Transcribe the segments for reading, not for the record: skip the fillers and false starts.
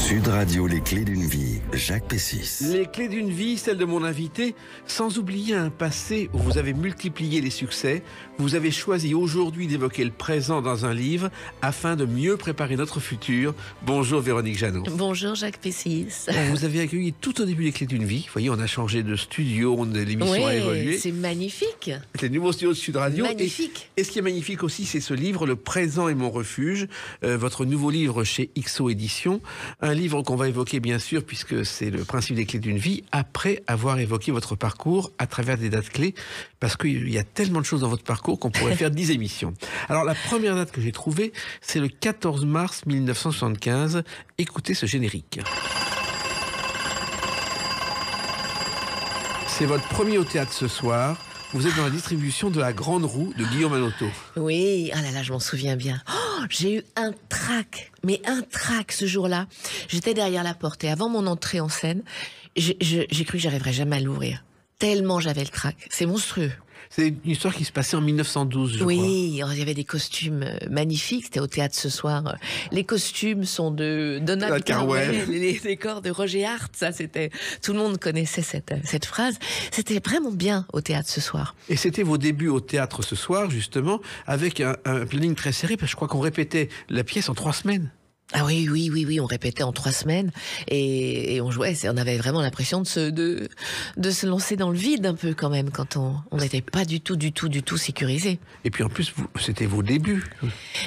Sud Radio, les clés d'une vie, Jacques Pessis. Les clés d'une vie, celle de mon invité, sans oublier un passé où vous avez multiplié les succès. Vous avez choisi aujourd'hui d'évoquer le présent dans un livre afin de mieux préparer notre futur. Bonjour Véronique Jeannot. Bonjour Jacques Pessis. Vous avez accueilli tout au début les clés d'une vie. Vous voyez, on a changé de studio, l'émission a évolué. C'est magnifique. C'est le nouveau studio de Sud Radio. Magnifique. Et ce qui est magnifique aussi, c'est ce livre, Le présent est mon refuge, votre nouveau livre chez XO Éditions. Un livre qu'on va évoquer bien sûr, puisque c'est le principe des clés d'une vie, après avoir évoqué votre parcours à travers des dates clés, parce qu'il y a tellement de choses dans votre parcours qu'on pourrait faire 10 émissions. Alors la première date que j'ai trouvée, c'est le 14 mars 1975. Écoutez ce générique. C'est votre premier au théâtre ce soir. Vous êtes dans la distribution de La Grande Roue de Guillaume Hanoteau. Oui, ah là là, je m'en souviens bien. Oh, j'ai eu un trac, mais un trac ce jour-là. J'étais derrière la porte et avant mon entrée en scène, j'ai cru que j'arriverais jamais à l'ouvrir. Tellement j'avais le trac. C'est monstrueux. C'est une histoire qui se passait en 1912, je crois. Oui, il y avait des costumes magnifiques. C'était au théâtre ce soir. Les costumes sont de Donald Carwell, les décors de Roger Hart. Ça, c'était tout le monde connaissait cette phrase. C'était vraiment bien au théâtre ce soir. Et c'était vos débuts au théâtre ce soir, justement, avec un planning très serré, parce que je crois qu'on répétait la pièce en 3 semaines. Ah oui, on répétait en 3 semaines et on jouait. On avait vraiment l'impression de se lancer dans le vide un peu quand même quand on n'était pas du tout sécurisé. Et puis en plus, c'était vos débuts.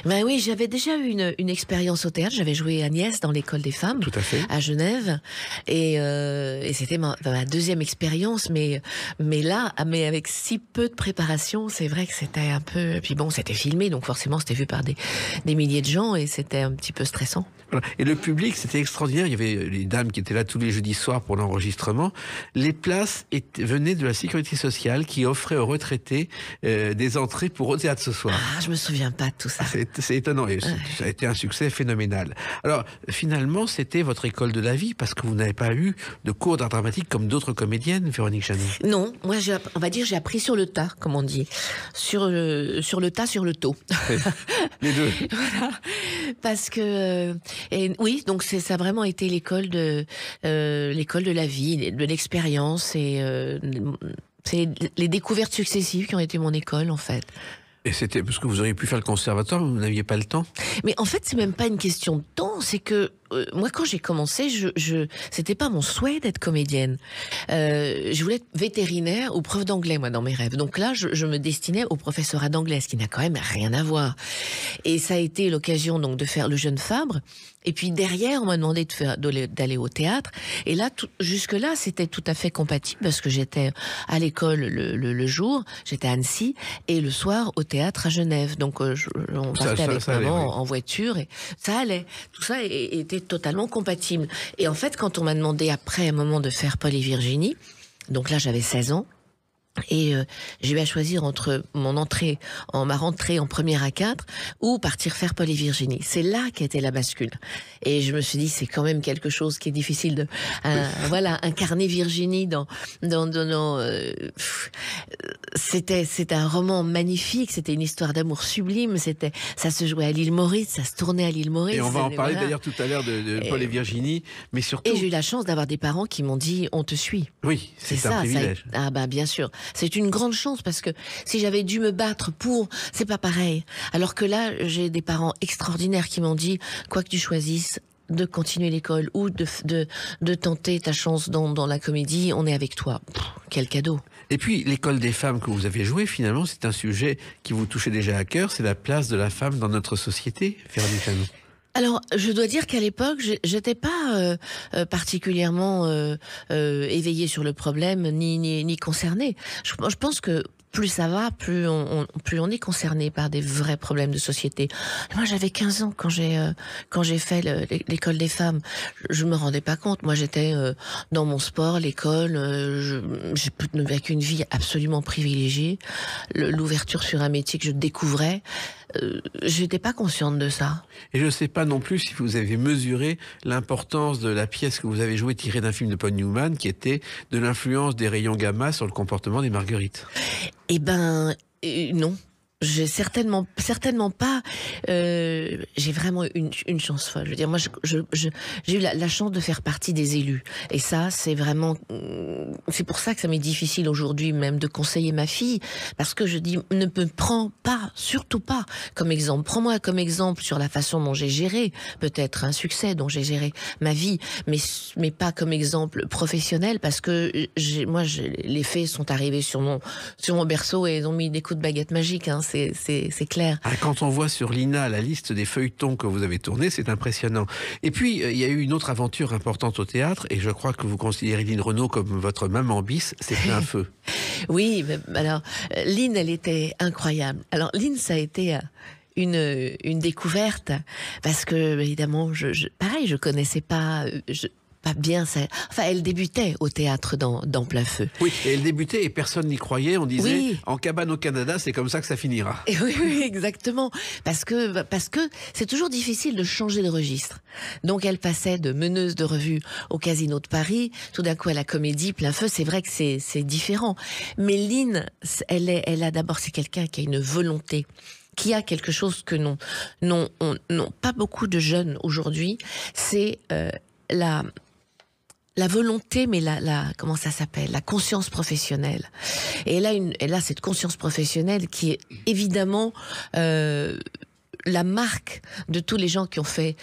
Ben oui, j'avais déjà eu une expérience au théâtre. J'avais joué Agnès dans l'école des femmes. Tout à fait. À Genève et c'était ma deuxième expérience, mais avec si peu de préparation, c'est vrai que c'était un peu. Et puis bon, c'était filmé, donc forcément c'était vu par des milliers de gens et c'était un petit peu stressant. Voilà. Et le public, c'était extraordinaire. Il y avait les dames qui étaient là tous les jeudis soirs pour l'enregistrement. Les places venaient de la Sécurité sociale qui offrait aux retraités des entrées pour au théâtre ce soir. Ah, je me souviens pas de tout ça. C'est étonnant. Et ça a été un succès phénoménal. Alors, finalement, c'était votre école de la vie parce que vous n'avez pas eu de cours d'art dramatique comme d'autres comédiennes, Véronique Jeannot. Non, moi, on va dire, j'ai appris sur le tas, comme on dit. Sur le tas, sur le taux. Les deux. Voilà. Parce que oui, donc ça a vraiment été l'école de la vie, de l'expérience et c'est les découvertes successives qui ont été mon école en fait. Et c'était parce que vous auriez pu faire le conservatoire, mais vous n'aviez pas le temps. Mais en fait, c'est même pas une question de temps, c'est que moi, quand j'ai commencé, c'était pas mon souhait d'être comédienne. Je voulais être vétérinaire ou prof d'anglais, moi, dans mes rêves. Donc là, je me destinais au professorat d'anglais, ce qui n'a quand même rien à voir. Et ça a été l'occasion donc de faire le Jeune Fabre. Et puis derrière, on m'a demandé d'aller au théâtre. Et là, jusque-là, c'était tout à fait compatible parce que j'étais à l'école le jour, j'étais à Annecy, et le soir au théâtre à Genève. Donc on partait avec maman en voiture et ça allait. Tout ça était totalement compatible. Et en fait, quand on m'a demandé après un moment de faire Paul et Virginie, donc là j'avais 16 ans, et j'ai eu à choisir entre ma rentrée en première à 4 ou partir faire Paul et Virginie. C'est là qu'était la bascule. Et je me suis dit, c'est quand même quelque chose qui est difficile de, incarner Virginie c'était un roman magnifique, c'était une histoire d'amour sublime, ça se jouait à l'île Maurice, ça se tournait à l'île Maurice. Et on va en parler d'ailleurs tout à l'heure de Paul et Virginie, mais surtout. Et j'ai eu la chance d'avoir des parents qui m'ont dit, on te suit. Oui, c'est un privilège. Bien sûr. C'est une grande chance parce que si j'avais dû me battre c'est pas pareil. Alors que là, j'ai des parents extraordinaires qui m'ont dit, quoi que tu choisisses, de continuer l'école ou de tenter ta chance dans la comédie, on est avec toi. Quel cadeau. Et puis, l'école des femmes que vous avez joué, finalement, c'est un sujet qui vous touchait déjà à cœur, c'est la place de la femme dans notre société, Véronique Jeannot. Alors, je dois dire qu'à l'époque, j'étais pas particulièrement éveillée sur le problème, ni concernée. Je pense que plus ça va, plus on est concerné par des vrais problèmes de société. Moi, j'avais 15 ans quand j'ai fait l'école des femmes. Je me rendais pas compte. Moi, j'étais dans mon sport, l'école. J'ai vécu une vie absolument privilégiée. L'ouverture sur un métier que je découvrais. J'étais pas consciente de ça. Et je ne sais pas non plus si vous avez mesuré l'importance de la pièce que vous avez jouée tirée d'un film de Paul Newman, qui était de l'influence des rayons gamma sur le comportement des marguerites. Eh ben, non. J'ai certainement pas. J'ai vraiment une chance folle. Je veux dire, moi, j'ai eu la chance de faire partie des élus, et ça, c'est vraiment. C'est pour ça que ça m'est difficile aujourd'hui même de conseiller ma fille, parce que je dis, ne me prends pas, surtout pas, comme exemple. Prends-moi comme exemple sur la façon dont j'ai géré peut-être un succès, dont j'ai géré ma vie, mais pas comme exemple professionnel, parce que les faits sont arrivés sur mon berceau et ils ont mis des coups de baguette magique. Hein. C'est clair. Ah, quand on voit sur l'INA la liste des feuilletons que vous avez tournés, c'est impressionnant. Et puis, il y a eu une autre aventure importante au théâtre, et je crois que vous considérez Line Renaud comme votre maman bis, c'est plein feu. Oui, alors, Line, elle était incroyable. Alors, Line, ça a été une découverte, parce que, évidemment, pareil, je connaissais pas... pas bien ça. Enfin, elle débutait au théâtre dans Plein Feu. Oui, et elle débutait et personne n'y croyait. On disait, oui. En cabane au Canada, c'est comme ça que ça finira. Et oui, exactement. Parce que c'est toujours difficile de changer de registre. Donc, elle passait de meneuse de revue au Casino de Paris, tout d'un coup à la Comédie, Plein Feu. C'est vrai que c'est différent. Mais Line, elle a d'abord, c'est quelqu'un qui a une volonté, qui a quelque chose que non, pas beaucoup de jeunes aujourd'hui. C'est la volonté, mais comment ça s'appelle, la conscience professionnelle. Et elle a cette conscience professionnelle qui est évidemment la marque de tous les gens qui ont fait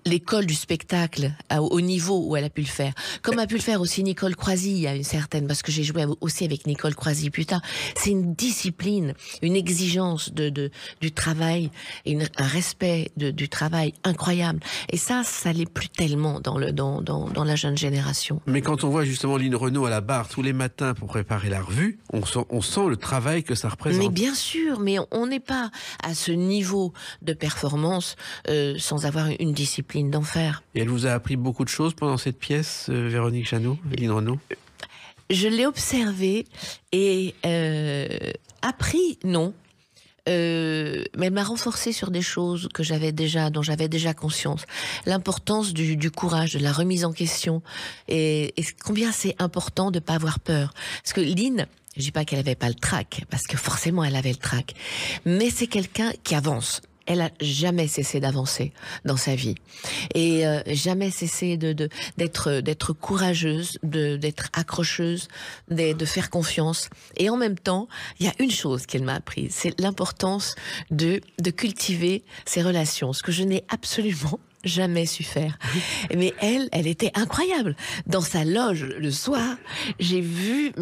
l'école du spectacle au niveau où elle a pu le faire. Comme a pu le faire aussi Nicole Croisy, il y a une certaine, parce que j'ai joué aussi avec Nicole Croisy plus tard. C'est une discipline, une exigence du travail, et un respect du travail incroyable. Et ça l'est plus tellement dans la jeune génération. Mais quand on voit justement Line Renaud à la barre tous les matins pour préparer la revue, on sent le travail que ça représente. Mais bien sûr, mais on n'est pas à ce niveau de performance sans avoir une discipline d'enfer. Et elle vous a appris beaucoup de choses pendant cette pièce, Véronique Jeannot, Line Renaud? Je l'ai observée et appris, non. Mais elle m'a renforcée sur des choses dont j'avais déjà conscience. L'importance du courage, de la remise en question, et combien c'est important de pas avoir peur. Parce que Line, je dis pas qu'elle avait pas le trac, parce que forcément elle avait le trac, mais c'est quelqu'un qui avance. Elle a jamais cessé d'avancer dans sa vie et jamais cessé d'être courageuse, d'être accrocheuse, de faire confiance. Et en même temps, il y a une chose qu'elle m'a appris, c'est l'importance de cultiver ses relations, ce que je n'ai absolument jamais su faire. Mais elle était incroyable. Dans sa loge le soir, j'ai vu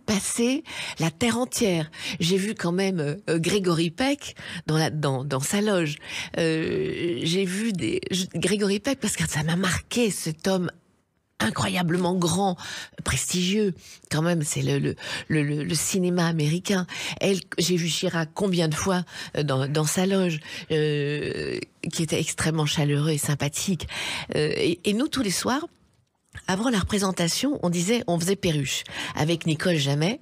passer la terre entière. J'ai vu quand même Grégory Peck dans sa loge. J'ai vu Grégory Peck parce que ça m'a marqué, cet homme incroyablement grand, prestigieux. Quand même, c'est le cinéma américain. J'ai vu Chirac combien de fois dans sa loge, qui était extrêmement chaleureux et sympathique. Et nous, tous les soirs, avant la représentation, on faisait Perruche. Avec Nicole Jamais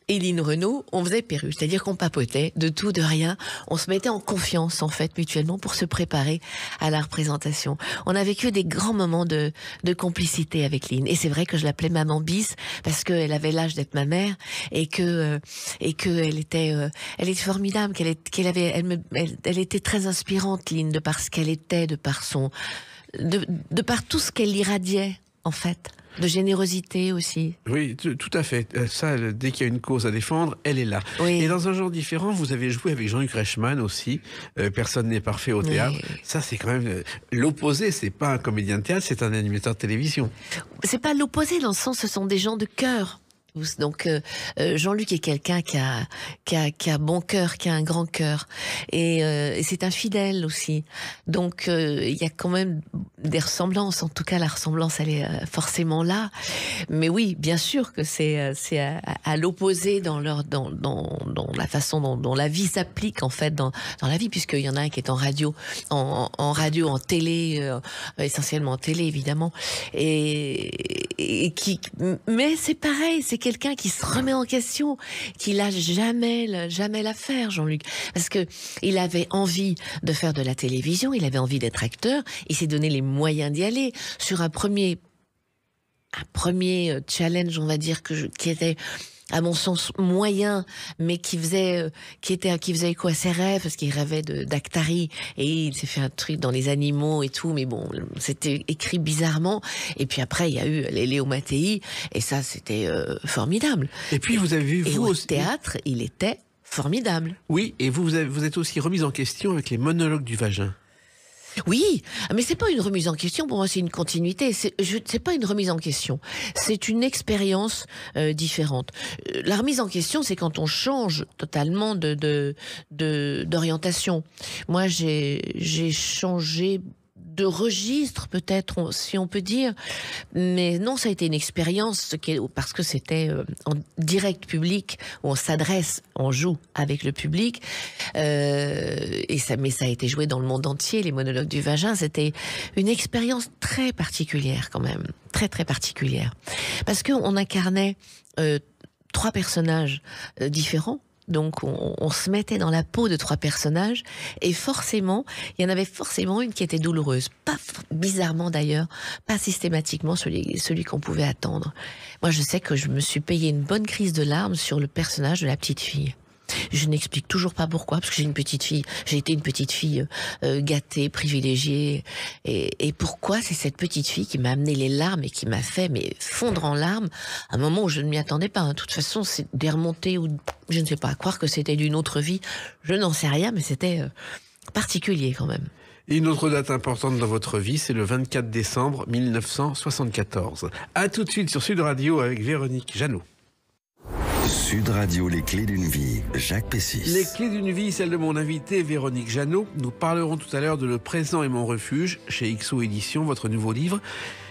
et Line Renaud, on faisait Perruche. C'est-à-dire qu'on papotait de tout, de rien. On se mettait en confiance, en fait, mutuellement, pour se préparer à la représentation. On a vécu des grands moments de complicité avec Line. Et c'est vrai que je l'appelais maman bis, parce qu'elle avait l'âge d'être ma mère, et que elle était formidable, elle était très inspirante, Line, de par ce qu'elle était, de par tout ce qu'elle irradiait, en fait. De générosité aussi. Oui, tout à fait. Ça, dès qu'il y a une cause à défendre, elle est là. Oui. Et dans un genre différent, vous avez joué avec Jean-Luc Reichmann aussi. Personne n'est parfait au théâtre. Oui. Ça, c'est quand même l'opposé. C'est pas un comédien de théâtre, c'est un animateur de télévision. C'est pas l'opposé, dans le sens, ce sont des gens de cœur. Donc Jean-Luc est quelqu'un qui a bon cœur, qui a un grand cœur, et c'est un fidèle aussi. Donc il y a quand même des ressemblances. En tout cas, la ressemblance, elle est forcément là. Mais oui, bien sûr que c'est à l'opposé dans la façon dont la vie s'applique, en fait, dans la vie, puisqu'il y en a un qui est en radio, en télé, essentiellement en télé évidemment, mais c'est pareil, c'est quelqu'un qui se remet en question, qui lâche jamais l'affaire, Jean-Luc, parce que il avait envie de faire de la télévision, il avait envie d'être acteur, il s'est donné les moyens d'y aller sur un premier challenge, on va dire, qui était à mon sens moyen, mais qui faisait écho à ses rêves, parce qu'il rêvait d'Actari, et il s'est fait un truc dans les animaux et tout, mais bon, c'était écrit bizarrement. Et puis après, il y a eu les Léo Mattei, et ça, c'était formidable. Et puis vous avez vu, et vous au aussi... théâtre, il était formidable. Oui, et vous êtes aussi remise en question avec les monologues du vagin. Oui, mais c'est pas une remise en question. Pour moi, c'est une continuité. C'est pas une remise en question. C'est une expérience différente. La remise en question, c'est quand on change totalement d'orientation. Moi, j'ai changé de registre, peut-être, si on peut dire. Mais non, ça a été une expérience parce que c'était en direct public, où on s'adresse, on joue avec le public. Mais ça a été joué dans le monde entier, les monologues du vagin. C'était une expérience très particulière, quand même. Très, très particulière. Parce qu'on incarnait 3 personnages différents. Donc, on se mettait dans la peau de 3 personnages, et forcément, il y en avait forcément une qui était douloureuse. Pas bizarrement d'ailleurs, pas systématiquement celui qu'on pouvait attendre. Moi, je sais que je me suis payé une bonne crise de larmes sur le personnage de la petite fille. Je n'explique toujours pas pourquoi, parce que j'ai été une petite fille gâtée, privilégiée, et pourquoi c'est cette petite fille qui m'a amené les larmes et qui m'a fait fondre en larmes à un moment où je ne m'y attendais pas. De toute façon, c'est des remontées ou je ne sais pas, croire que c'était d'une autre vie, je n'en sais rien, mais c'était particulier quand même. Et une autre date importante dans votre vie, c'est le 24 décembre 1974. À tout de suite sur Sud Radio avec Véronique Jeannot. Sud Radio, les clés d'une vie, Jacques Pessis. Les clés d'une vie, celle de mon invité Véronique Jeannot. Nous parlerons tout à l'heure de Le présent est mon refuge, chez XO Éditions, votre nouveau livre.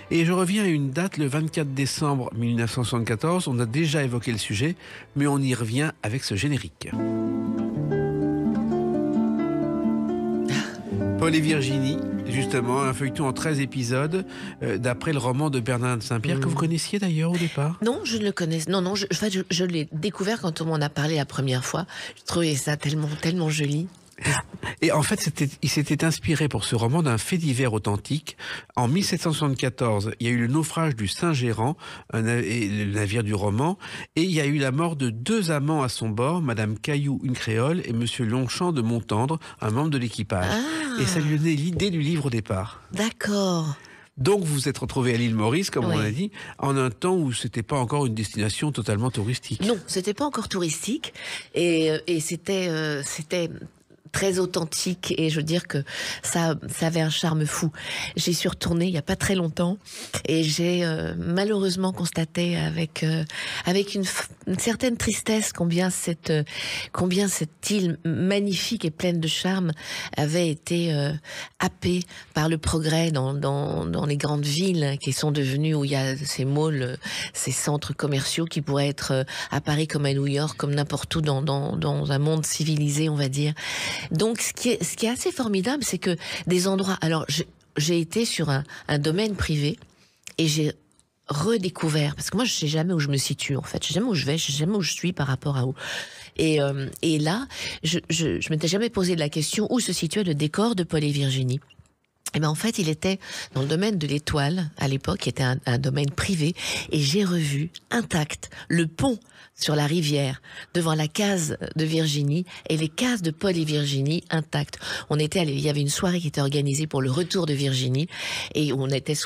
Et je reviens à une date, le 24 décembre 1974. On a déjà évoqué le sujet, mais on y revient avec ce générique. Paul et Virginie, justement, un feuilleton en 13 épisodes, d'après le roman de Bernard de Saint-Pierre, que vous connaissiez d'ailleurs au départ. Non, je ne le connais. Non, je l'ai découvert quand on m'en a parlé la première fois. Je trouvais ça tellement joli. Et en fait, il s'était inspiré pour ce roman d'un fait divers authentique. En 1774, il y a eu le naufrage du Saint-Gérant, le navire du roman, et il y a eu la mort de 2 amants à son bord, Madame Caillou, une créole, et Monsieur Longchamp de Montendre, un membre de l'équipage. Et ça lui donnait l'idée du livre au départ. D'accord. Donc vous vous êtes retrouvé à l'île Maurice, comme oui. on a dit, en un temps où c'était pas encore une destination totalement touristique. Non, c'était pas encore touristique, et c'était très authentique, et je veux dire que ça avait un charme fou. J'y suis retournée il y a pas très longtemps, et j'ai malheureusement constaté avec une certaine tristesse combien cette île magnifique et pleine de charme avait été happée par le progrès dans les grandes villes qui sont devenues, où il y a ces malls, ces centres commerciaux qui pourraient être à Paris comme à New York, comme n'importe où dans un monde civilisé, on va dire. Donc, ce qui est assez formidable, c'est que des endroits... Alors, j'ai été sur un domaine privé, et j'ai redécouvert, parce que moi, je sais jamais où je me situe, en fait. Je sais jamais où je vais, je sais jamais où je suis par rapport à où. Et là, je m'étais jamais posé la question où se situait le décor de Paul et Virginie. Et ben en fait, il était dans le domaine de l'Étoile, à l'époque, qui était un domaine privé, et j'ai revu intact le pont sur la rivière, devant la case de Virginie, et les cases de Paul et Virginie intactes. Il y avait une soirée qui était organisée pour le retour de Virginie, et on était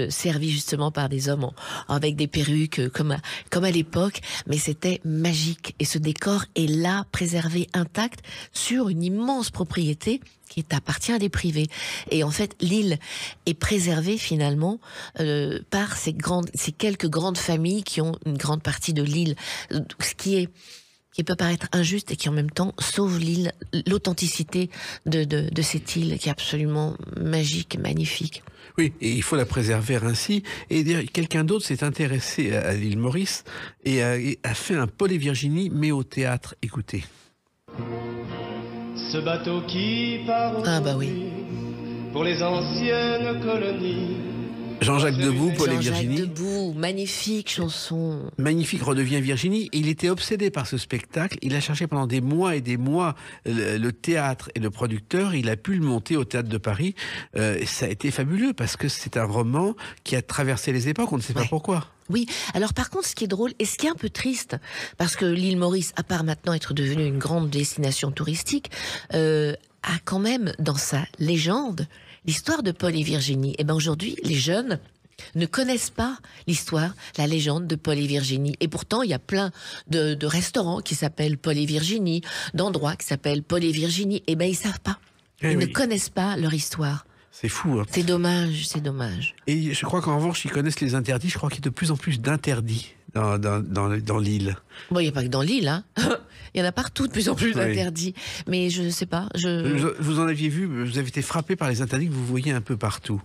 servi justement par des hommes avec des perruques, comme à l'époque, mais c'était magique. Et ce décor est là, préservé intact, sur une immense propriété qui appartient à des privés. Et en fait, l'île est préservée finalement par ces quelques grandes familles qui ont une grande partie de l'île, ce qui peut paraître injuste et qui en même temps sauve l'île, l'authenticité de cette île qui est absolument magique, magnifique. Oui, et il faut la préserver ainsi. Et quelqu'un d'autre s'est intéressé à l'île Maurice et a fait un Paul et Virginie, mais au théâtre. Écoutez. Ce bateau qui part oui. pour les anciennes colonies. Jean-Jacques Debout, Paul et Virginie. Jean-Jacques Debout, magnifique chanson. Magnifique, redevient Virginie. Il était obsédé par ce spectacle. Il a cherché pendant des mois et des mois le théâtre et le producteur. Il a pu le monter au Théâtre de Paris. Et ça a été fabuleux parce que c'est un roman qui a traversé les époques. On ne sait pas pourquoi. Oui, alors par contre, ce qui est drôle et ce qui est un peu triste, parce que l'île Maurice, à part maintenant être devenue une grande destination touristique, a quand même dans sa légende l'histoire de Paul et Virginie. Et bien aujourd'hui, les jeunes ne connaissent pas l'histoire, la légende de Paul et Virginie. Et pourtant, il y a plein de restaurants qui s'appellent Paul et Virginie, d'endroits qui s'appellent Paul et Virginie. Et bien, ils savent pas. Ils ne connaissent pas leur histoire. C'est fou. Hein. C'est dommage, c'est dommage. Et je crois qu'en revanche, ils connaissent les interdits. Je crois qu'il y a de plus en plus d'interdits dans l'île. Bon, il n'y a pas que dans l'île, hein. Il y en a partout de plus en plus d'interdits. Mais je ne sais pas. Vous en aviez vu, vous avez été frappé par les interdits que vous voyez un peu partout.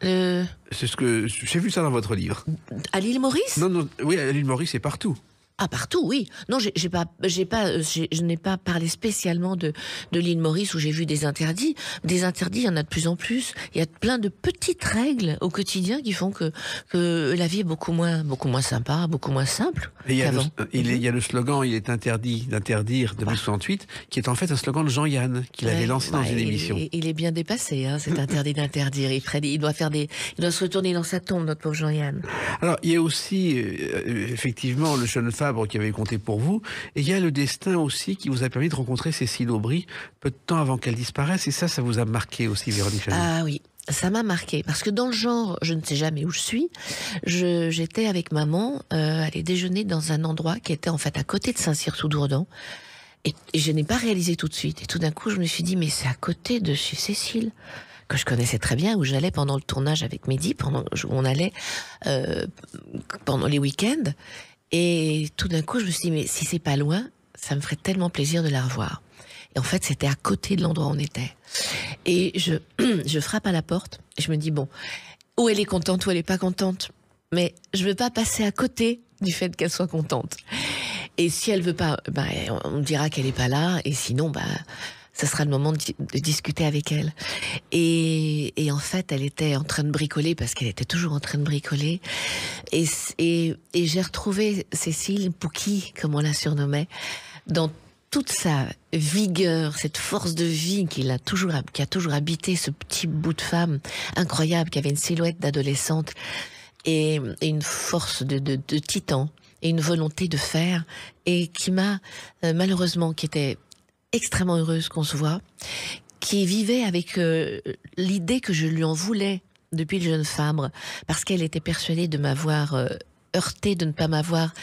C'est ce que j'ai vu ça dans votre livre. À l'île Maurice ? Non, oui, à l'île Maurice, c'est partout. Ah, partout, oui. Non, je n'ai pas parlé spécialement de l'île Maurice où j'ai vu des interdits. Des interdits, il y en a de plus en plus. Il y a plein de petites règles au quotidien qui font que la vie est beaucoup moins sympa, beaucoup moins simple qu'avant. Il y a le slogan « Il est interdit d'interdire » de 1968, qui est en fait un slogan de Jean-Yann, qu'il avait lancé dans une émission. Il est bien dépassé, hein, cet interdit d'interdire. Il doit se retourner dans sa tombe, notre pauvre Jean-Yann. Alors, il y a aussi, effectivement, le jeune Fabre qui avait compté pour vous, et il y a le destin aussi qui vous a permis de rencontrer Cécile Aubry peu de temps avant qu'elle disparaisse, et ça vous a marqué aussi, Véronique Chagnon. Ah oui, ça m'a marqué, parce que dans le genre, je ne sais jamais où je suis, j'étais avec maman, aller déjeuner dans un endroit qui était en fait à côté de Saint-Cyr-sous-Dourdan, et je n'ai pas réalisé tout de suite, et tout d'un coup je me suis dit, mais c'est à côté de chez Cécile, que je connaissais très bien, où j'allais pendant le tournage avec Mehdi, où on allait pendant les week-ends. Et tout d'un coup, je me suis dit, mais si c'est pas loin, ça me ferait tellement plaisir de la revoir. Et en fait, c'était à côté de l'endroit où on était. Et je frappe à la porte, et je me dis, bon, ou elle est contente, ou elle est pas contente. Mais je veux pas passer à côté du fait qu'elle soit contente. Et si elle veut pas, on me dira qu'elle est pas là, et sinon, ça sera le moment de discuter avec elle. Et en fait, elle était en train de bricoler, parce qu'elle était toujours en train de bricoler. Et j'ai retrouvé Cécile, Pouki, comme on la surnommait, dans toute sa vigueur, cette force de vie qui a toujours habité ce petit bout de femme incroyable, qui avait une silhouette d'adolescente et une force de titan et une volonté de faire, et qui m'a, malheureusement, qui était extrêmement heureuse qu'on se voit, qui vivait avec l'idée que je lui en voulais depuis le jeune Fabre, parce qu'elle était persuadée de m'avoir heurté, de ne pas m'avoir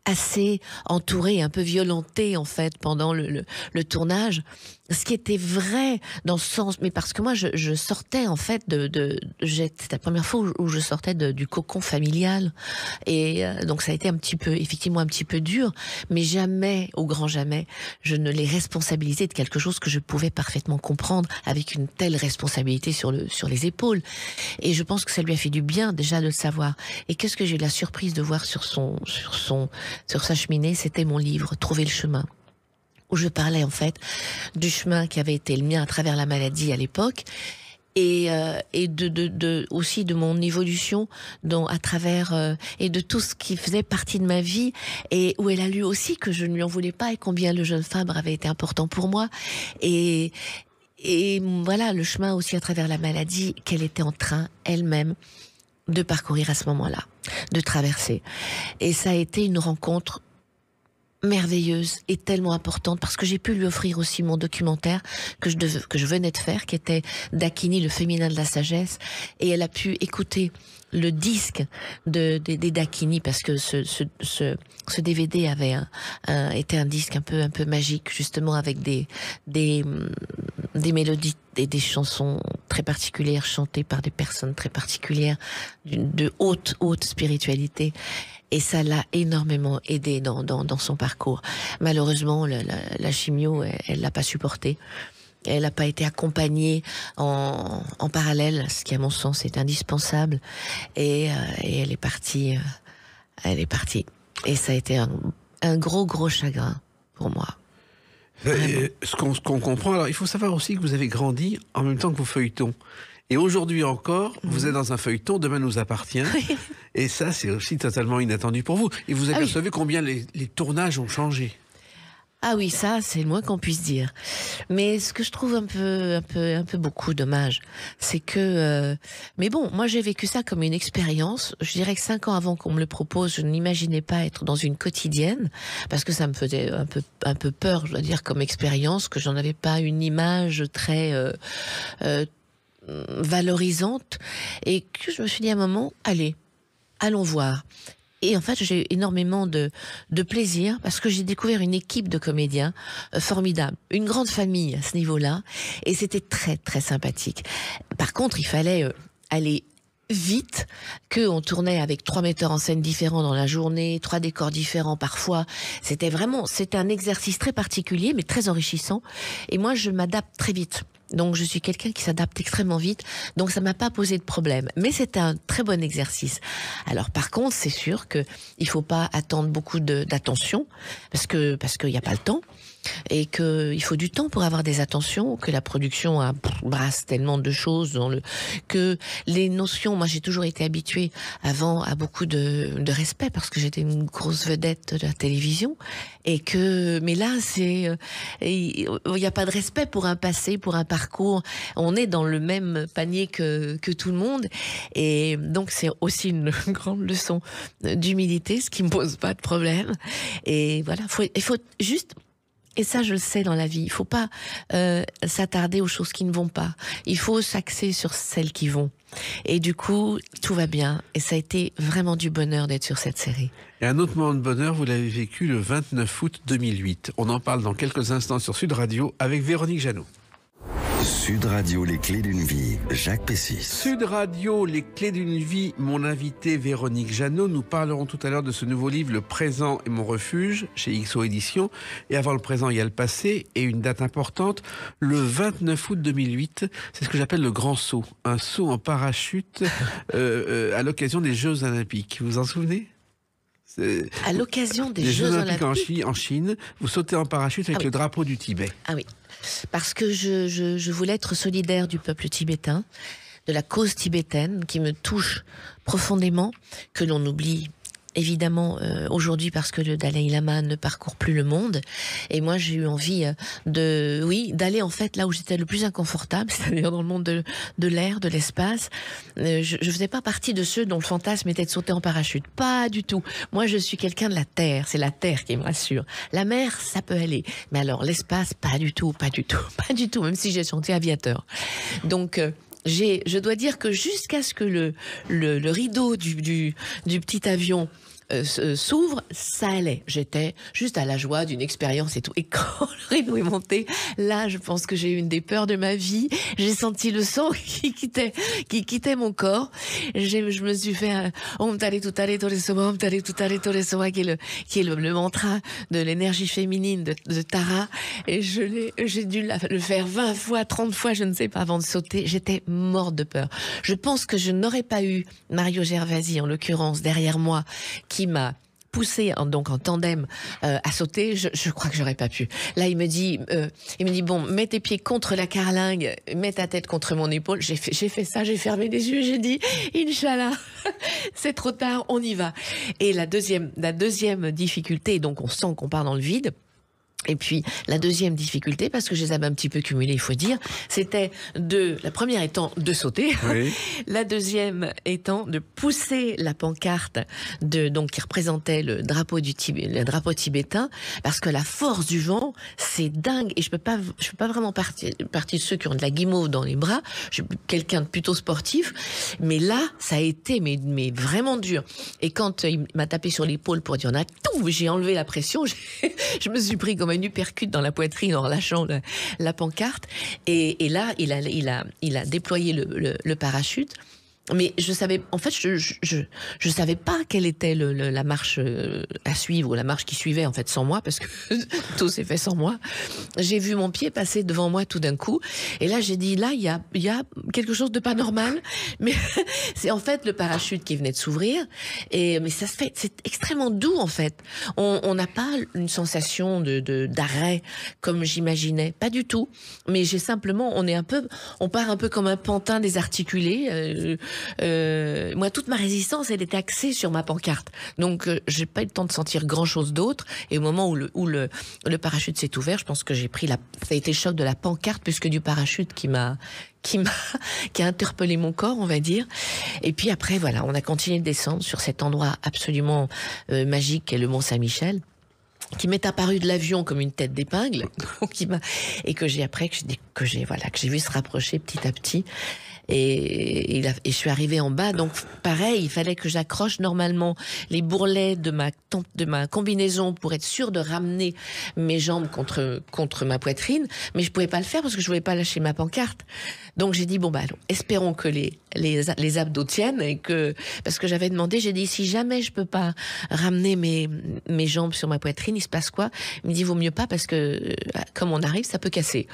assez entourée, un peu violentée en fait pendant le tournage, ce qui était vrai dans ce sens, mais parce que moi je sortais en fait c'était la première fois où je sortais du cocon familial, et donc ça a été effectivement un petit peu dur, mais jamais, au grand jamais, je ne l'ai responsabilisé de quelque chose que je pouvais parfaitement comprendre, avec une telle responsabilité sur les épaules. Et je pense que ça lui a fait du bien déjà de le savoir. Et qu'est-ce que j'ai eu la surprise de voir sur sa cheminée, c'était mon livre Trouver le chemin, où je parlais en fait du chemin qui avait été le mien à travers la maladie à l'époque, et aussi de mon évolution à travers et de tout ce qui faisait partie de ma vie, et où elle a lu aussi que je ne lui en voulais pas, et combien le jeune Fabre avait été important pour moi, et voilà le chemin aussi à travers la maladie qu'elle était en train elle-même de parcourir à ce moment-là, de traverser. Et ça a été une rencontre merveilleuse et tellement importante, parce que j'ai pu lui offrir aussi mon documentaire que je venais de faire, qui était Dakini, le féminin de la sagesse, et elle a pu écouter le disque des Dakini, parce que ce DVD était un disque un peu magique, justement, avec des mélodies et des chansons très particulières, chantées par des personnes très particulières, de haute spiritualité. Et ça l'a énormément aidé dans son parcours. Malheureusement, la chimio, elle l'a pas supporté. Elle n'a pas été accompagnée en parallèle, ce qui, à mon sens, est indispensable. Et elle est partie. Et ça a été un gros chagrin pour moi. Ce qu'on comprend, alors il faut savoir aussi que vous avez grandi en même temps que vos feuilletons. Et aujourd'hui encore, vous êtes dans un feuilleton, Demain nous appartient. Et ça, c'est aussi totalement inattendu pour vous. Et vous apercevez combien les tournages ont changé. Ah oui, ça, c'est le moins qu'on puisse dire. Mais ce que je trouve un peu beaucoup dommage, c'est que... mais bon, moi j'ai vécu ça comme une expérience. Je dirais que 5 ans avant qu'on me le propose, je n'imaginais pas être dans une quotidienne, parce que ça me faisait un peu peur, je dois dire, comme expérience, que j'en avais pas une image très... valorisante, et que je me suis dit à un moment, allez, allons voir. Et en fait, j'ai eu énormément de plaisir, parce que j'ai découvert une équipe de comédiens formidable, une grande famille à ce niveau-là, et c'était très très sympathique. Par contre, il fallait aller vite, qu'on tournait avec 3 metteurs en scène différents dans la journée, 3 décors différents parfois. C'était un exercice très particulier, mais très enrichissant. Et moi, je m'adapte très vite. Donc, je suis quelqu'un qui s'adapte extrêmement vite. Donc, ça m'a pas posé de problème. Mais c'était un très bon exercice. Alors, par contre, c'est sûr que il faut pas attendre beaucoup d'attention, parce qu'il y a pas le temps. Et qu'il faut du temps pour avoir des attentions, que la production brasse tellement de choses que les notions, moi j'ai toujours été habituée avant à beaucoup de respect, parce que j'étais une grosse vedette de la télévision, mais là il n'y a pas de respect pour un passé, pour un parcours. On est dans le même panier que tout le monde, et donc c'est aussi une grande leçon d'humilité, ce qui me pose pas de problème. Et voilà, il faut juste... Et ça, je le sais dans la vie. Il faut pas s'attarder aux choses qui ne vont pas. Il faut s'axer sur celles qui vont. Et du coup, tout va bien. Et ça a été vraiment du bonheur d'être sur cette série. Et un autre moment de bonheur, vous l'avez vécu le 29 août 2008. On en parle dans quelques instants sur Sud Radio avec Véronique Jeannot. Sud Radio, les clés d'une vie, Jacques Pessis. Sud Radio, les clés d'une vie, mon invité Véronique Jeannot. Nous parlerons tout à l'heure de ce nouveau livre, Le présent est mon refuge, chez XO Éditions. Et avant le présent, il y a le passé, et une date importante, le 29 août 2008, c'est ce que j'appelle le grand saut. Un saut en parachute à l'occasion des Jeux Olympiques. Vous vous en souvenez ? À l'occasion des Jeux Olympiques en Chine, vous sautez en parachute avec le drapeau du Tibet. Ah oui, parce que je voulais être solidaire du peuple tibétain, de la cause tibétaine qui me touche profondément, que l'on oublie évidemment aujourd'hui parce que le Dalai Lama ne parcourt plus le monde. Et moi, j'ai eu envie d'aller en fait là où j'étais le plus inconfortable, c'est-à-dire dans le monde de l'air, de l'espace. Je faisais pas partie de ceux dont le fantasme était de sauter en parachute. Pas du tout. Moi, je suis quelqu'un de la terre. C'est la terre qui me rassure. La mer, ça peut aller. Mais alors, l'espace, pas du tout, pas du tout, pas du tout, même si j'ai chanté aviateur. Donc, je dois dire que jusqu'à ce que le rideau du petit avion s'ouvre, ça allait. J'étais juste à la joie d'une expérience et tout. Et quand le rideau est monté, là, je pense que j'ai eu une des peurs de ma vie. J'ai senti le sang qui quittait mon corps. Je me suis fait Om Tare Tutare Tore Sowa, Om Tare Tutare Tore Sowa, qui est le mantra de l'énergie féminine de Tara. Et j'ai dû le faire 20 fois, 30 fois, je ne sais pas, avant de sauter. J'étais morte de peur. Je pense que je n'aurais pas eu Mario Gervasi, en l'occurrence, derrière moi, qui m'a poussé en tandem à sauter, je crois que j'aurais pas pu. Là, il me dit bon, mets tes pieds contre la carlingue, mets ta tête contre mon épaule. J'ai fait ça, j'ai fermé les yeux, j'ai dit Inch'Allah, c'est trop tard, on y va. Et la deuxième difficulté, donc on sent qu'on part dans le vide. Et puis, la deuxième difficulté, parce que je les avais un petit peu cumulées, il faut dire, c'était la première étant de sauter, oui. La deuxième étant de pousser la pancarte qui représentait le drapeau tibétain, parce que la force du vent, c'est dingue, et je peux pas vraiment partie de ceux qui ont de la guimauve dans les bras. Je suis quelqu'un de plutôt sportif, mais là, ça a été, mais vraiment dur. Et quand il m'a tapé sur l'épaule pour dire, on a tout, j'ai enlevé la pression, je me suis pris comme une uppercut dans la poitrine en relâchant la pancarte. Et là, il a déployé le parachute. Mais je savais pas quelle était la marche à suivre, ou la marche qui suivait en fait sans moi, parce que tout s'est fait sans moi. J'ai vu mon pied passer devant moi tout d'un coup, et là j'ai dit, là il y a quelque chose de pas normal, mais c'est en fait le parachute qui venait de s'ouvrir, mais ça se fait, c'est extrêmement doux en fait. On n'a pas une sensation d'arrêt comme j'imaginais, pas du tout. Mais on part un peu comme un pantin désarticulé. moi, toute ma résistance, elle était axée sur ma pancarte. Donc, j'ai pas eu le temps de sentir grand-chose d'autre. Et au moment où le parachute s'est ouvert, je pense que j'ai pris ça a été le choc de la pancarte plus que du parachute qui a interpellé mon corps, on va dire. Et puis après, voilà, on a continué de descendre sur cet endroit absolument magique qu'est le Mont Saint-Michel, qui m'est apparu de l'avion comme une tête d'épingle, et que j'ai vu se rapprocher petit à petit. Et je suis arrivée en bas, donc pareil, il fallait que j'accroche normalement les bourrelets de ma combinaison pour être sûre de ramener mes jambes contre ma poitrine, mais je pouvais pas le faire parce que je voulais pas lâcher ma pancarte. Donc j'ai dit espérons que les abdos tiennent, et parce que j'avais demandé, j'ai dit si jamais je peux pas ramener mes jambes sur ma poitrine, il se passe quoi? Il me dit vaut mieux pas parce que comme on arrive, ça peut casser.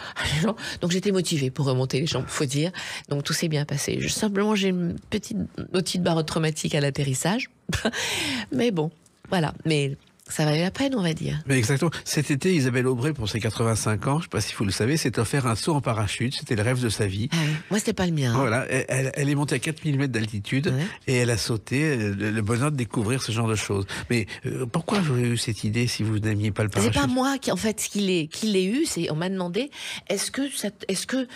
Donc j'étais motivée pour remonter les jambes, faut dire. Donc tout s'est bien passé. Simplement j'ai une petite barre traumatique à l'atterrissage, mais bon, voilà. Mais ça valait la peine, on va dire. Mais exactement. Cet été, Isabelle Aubray, pour ses 85 ans, je ne sais pas si vous le savez, s'est offert un saut en parachute. C'était le rêve de sa vie. Ah oui. Moi, c'était pas le mien. Voilà. Elle est montée à 4000 mètres d'altitude, et elle a sauté. Le bonheur de découvrir ce genre de choses. Mais pourquoi vous avez eu cette idée si vous n'aimiez pas le parachute? C'est pas moi qui l'ai eu. On m'a demandé est-ce que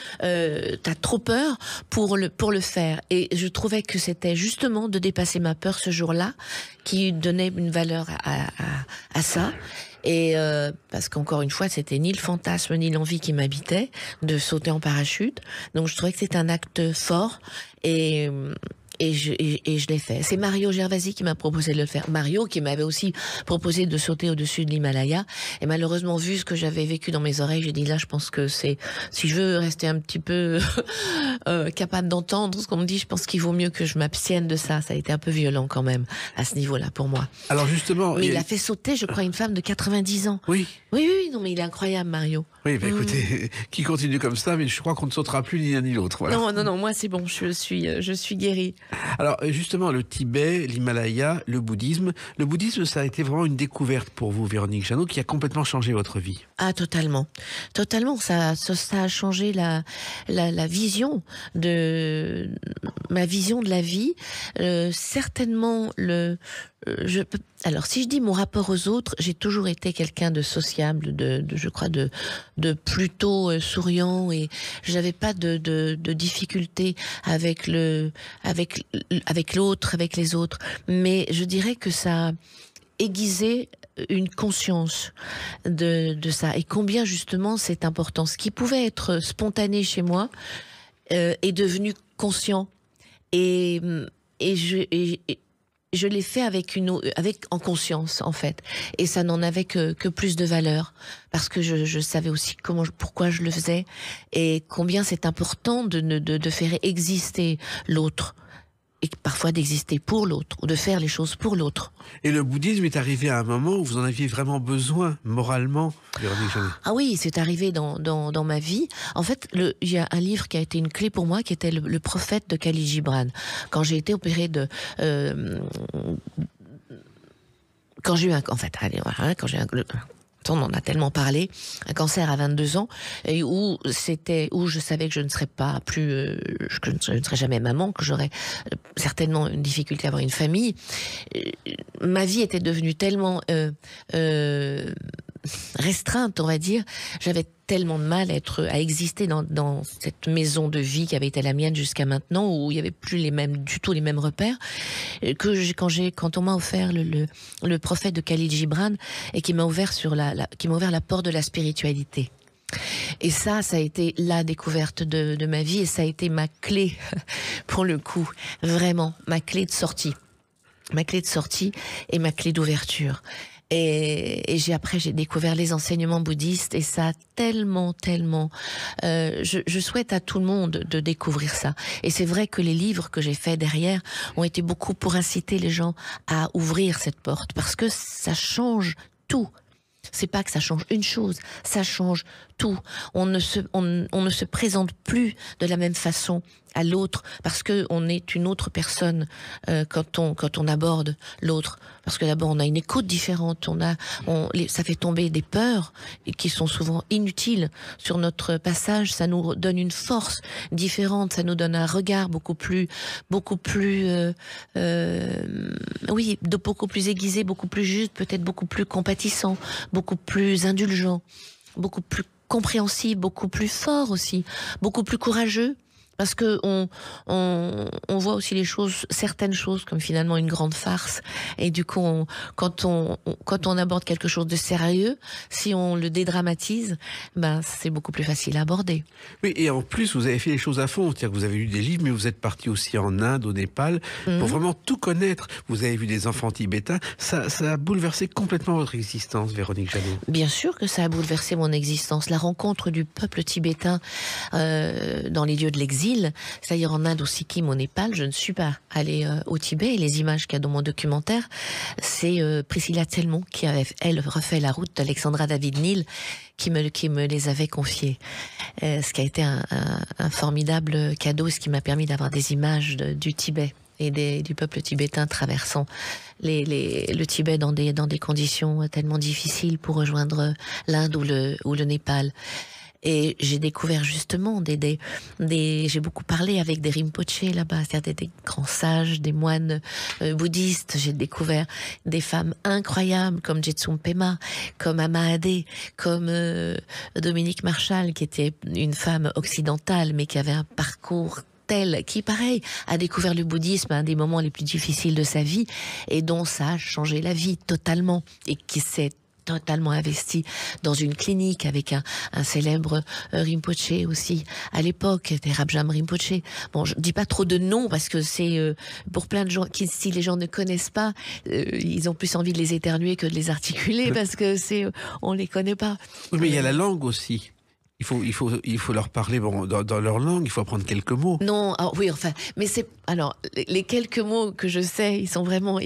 t'as trop peur pour le faire? Et je trouvais que c'était justement de dépasser ma peur ce jour-là qui donnait une valeur à ça. Et parce qu'encore une fois, c'était ni le fantasme ni l'envie qui m'habitait de sauter en parachute. Donc je trouvais que c'était un acte fort, et je l'ai fait. C'est Mario Gervasi qui m'a proposé de le faire. Mario qui m'avait aussi proposé de sauter au-dessus de l'Himalaya. Et malheureusement, vu ce que j'avais vécu dans mes oreilles, j'ai dit là, je pense que si je veux rester un petit peu capable d'entendre ce qu'on me dit, je pense qu'il vaut mieux que je m'abstienne de ça. Ça a été un peu violent quand même à ce niveau-là pour moi. Alors justement, mais il a fait sauter, je crois, une femme de 90 ans. Oui. Oui, non, mais il est incroyable, Mario. Oui, écoutez, qui continue comme ça, mais je crois qu'on ne sautera plus ni l'un ni l'autre. Voilà. Non, moi c'est bon, je suis guérie. Alors justement, le Tibet, l'Himalaya, le bouddhisme, ça a été vraiment une découverte pour vous, Véronique Jeannot, qui a complètement changé votre vie. Ah, totalement. Ça a changé la vision ma vision de la vie. Certainement alors, si je dis mon rapport aux autres, j'ai toujours été quelqu'un de sociable, je crois, de plutôt souriant, et j'avais pas de difficulté avec l'autre, avec les autres. Mais je dirais que ça a aiguisé une conscience de ça, et combien justement c'est important. Ce qui pouvait être spontané chez moi est devenu conscient, et je l'ai fait en conscience, en fait. Et ça n'en avait que plus de valeur. Parce que je savais aussi pourquoi je le faisais. Et combien c'est important de faire exister l'autre. Et parfois d'exister pour l'autre. Ou de faire les choses pour l'autre. Et le bouddhisme est arrivé à un moment où vous en aviez vraiment besoin, moralement, Véronique Jeannot. Ah oui, c'est arrivé dans ma vie. En fait, il y a un livre qui a été une clé pour moi, qui était le prophète de Khalil Gibran. Quand j'ai été opérée quand j'ai eu on en a tellement parlé, un cancer à 22 ans, et où je savais que je ne serais pas plus, que je ne serais jamais maman, que j'aurais certainement une difficulté à avoir une famille. Ma vie était devenue tellement restreinte, on va dire. J'avais tellement de mal à exister dans cette maison de vie qui avait été la mienne jusqu'à maintenant, où il y avait plus du tout les mêmes repères, que quand on m'a offert le prophète de Khalil Gibran, et qui m'a ouvert la porte de la spiritualité. Et ça a été la découverte de ma vie, et ça a été ma clé, pour le coup, vraiment, ma clé de sortie et ma clé d'ouverture. Et j'ai découvert les enseignements bouddhistes, et ça a tellement, je souhaite à tout le monde de découvrir ça. Et c'est vrai que les livres que j'ai faits derrière ont été beaucoup pour inciter les gens à ouvrir cette porte, parce que ça change tout. C'est pas que ça change une chose, ça change tout. On ne se présente plus de la même façon à l'autre, parce que on est une autre personne quand on aborde l'autre, parce que d'abord on a une écoute différente, ça fait tomber des peurs qui sont souvent inutiles sur notre passage, ça nous donne une force différente, ça nous donne un regard beaucoup plus beaucoup plus aiguisé, beaucoup plus juste, peut-être beaucoup plus compatissant, beaucoup plus indulgent, beaucoup plus compréhensible, beaucoup plus fort aussi, beaucoup plus courageux. Parce que on voit aussi certaines choses comme finalement une grande farce. Et du coup, quand on aborde quelque chose de sérieux, si on le dédramatise, c'est beaucoup plus facile à aborder. Oui, et en plus, vous avez fait les choses à fond. C'est-à-dire que vous avez lu des livres, mais vous êtes parti aussi en Inde, au Népal, pour vraiment tout connaître. Vous avez vu des enfants tibétains. Ça a bouleversé complètement votre existence, Véronique Jeannot. Bien sûr que ça a bouleversé mon existence. La rencontre du peuple tibétain dans les lieux de l'exil, c'est-à-dire en Inde, au Sikkim, au Népal, je ne suis pas allée au Tibet. Et les images qu'il y a dans mon documentaire, c'est Priscilla Telmont qui avait, elle, refait la route d'Alexandra David-Néel, qui me les avait confiées. Ce qui a été un formidable cadeau, ce qui m'a permis d'avoir des images du Tibet et du peuple tibétain traversant le Tibet dans des conditions tellement difficiles pour rejoindre l'Inde ou le Népal. Et j'ai découvert justement j'ai beaucoup parlé avec des Rinpoché là-bas, c'est-à-dire des grands sages, des moines bouddhistes. J'ai découvert des femmes incroyables comme Jetsum Pema, comme Ama Adé, comme Dominique Marchal, qui était une femme occidentale, mais qui avait un parcours qui, pareil, a découvert le bouddhisme à un des moments les plus difficiles de sa vie, et dont ça a changé la vie totalement, et qui s'est totalement investi dans une clinique avec un célèbre Rinpoche aussi à l'époque, c'était Rabjam Rinpoche. Bon, je dis pas trop de noms parce que c'est pour plein de gens qui, si les gens ne connaissent pas, ils ont plus envie de les éternuer que de les articuler parce que on les connaît pas. Oui, mais il y a la langue aussi. Il faut leur parler dans leur langue, il faut apprendre quelques mots. Non, oui, enfin, mais alors, les quelques mots que je sais, ils sont vraiment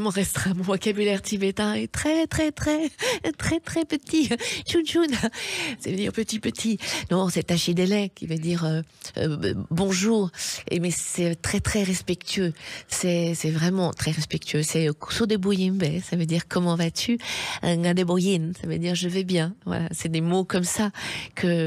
restreints. Mon vocabulaire tibétain est très, très, très, très, très petit. Chun chun, ça veut dire petit. Non, c'est tachidele, qui veut dire bonjour. Mais c'est très, très respectueux. C'est vraiment très respectueux. C'est kusodeboyimbe, ça veut dire comment vas-tu? Ngadeboyin, ça veut dire je vais bien. Voilà, c'est des mots comme ça que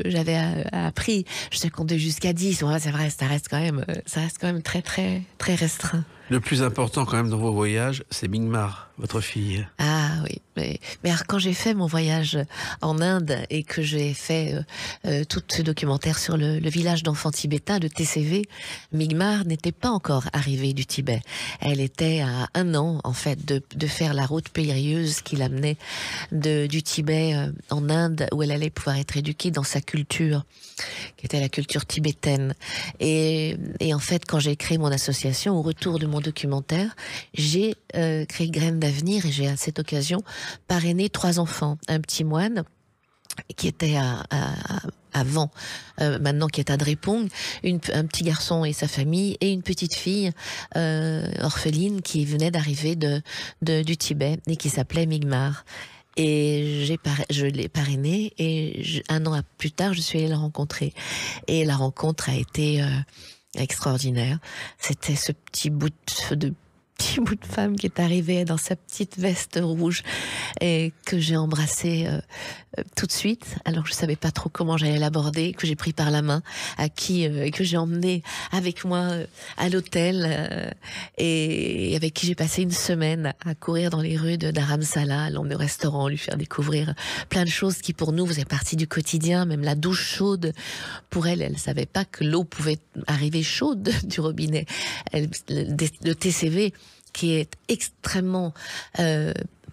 j'avais appris. Je sais compter jusqu'à 10. Ouais, c'est vrai, ça reste quand même très, très, très restreint. Le plus important quand même dans vos voyages, c'est Mingmar, votre fille. Ah oui, mais alors, quand j'ai fait mon voyage en Inde et que j'ai fait tout ce documentaire sur le village d'enfants tibétains, le TCV, Mingmar n'était pas encore arrivée du Tibet. Elle était à 1 an, en fait, de faire la route périlleuse qui l'amenait du Tibet en Inde, où elle allait pouvoir être éduquée dans sa culture, qui était la culture tibétaine. Et en fait, quand j'ai créé mon association, au retour de mon documentaire, j'ai créé Graines d'avenir et j'ai à cette occasion parrainé 3 enfants. Un petit moine qui était avant, maintenant qui est à Drepung, un petit garçon et sa famille, et une petite fille orpheline qui venait d'arriver du Tibet et qui s'appelait Mingmar. Et je l'ai parrainée et 1 an plus tard, je suis allée la rencontrer. Et la rencontre a été extraordinaire. C'était ce petit bout de femme qui est arrivée dans sa petite veste rouge et que j'ai embrassée tout de suite. Alors je savais pas trop comment j'allais l'aborder, que j'ai pris par la main, que j'ai emmené avec moi à l'hôtel et avec qui j'ai passé une semaine à courir dans les rues de Dharamsala, à l'emmener au restaurant, lui faire découvrir plein de choses qui pour nous faisaient partie du quotidien, même la douche chaude. Pour elle savait pas que l'eau pouvait arriver chaude du robinet. Le TCV qui est extrêmement